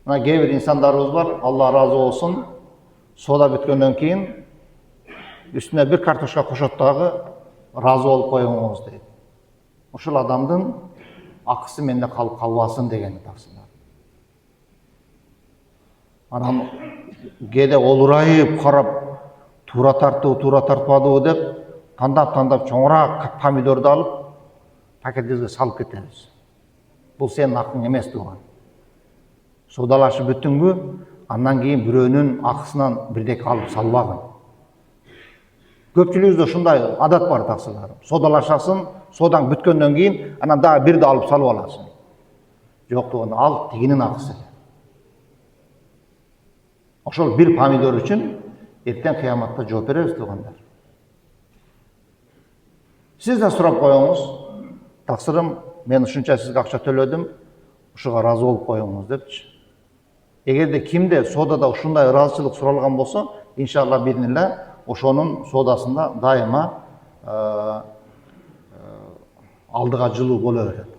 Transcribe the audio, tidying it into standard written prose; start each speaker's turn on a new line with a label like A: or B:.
A: Мына кээ бир инсандарыбыз бар, Алла разы болсын, сода бүткөндөн кийин үстүнө бир картошка кошот дагы разы болуп коюңуз дейт. Ушул адамдын акысы менде калып калбасын дегени таксылар. Анан кээде олурайып карап туура тартты, туура тартпадыбы деп тандап чоңураак помидорду алып пакетибизге салып кетебиз. Бул сенин акың эмес туган. Содалашып бүттүңбү, андан кийин бирөөнүн акысынан бирдеке алып салбагын. Көпчүлүгүбүздө ушундай адат бар таксылар. Содалашасың, содаң бүткөндөн кийин анан дагы бирди алып салып аласың. Жок туган, ал тигинин акысы. Ошол бир помидор үчүн эртең кыяматта жооп беребиз тугандар. Сиз да сурап коюңуз, таксырым, мен ушунча сизге акча төлөдүм, ушуга ыраазы болуп коюңуз депчи. Эгерде кимде содада ушундай ыраазычылык суралган болсо, иншалла биринеле ошонун содасында дайыма алдыга жылуу боло берет.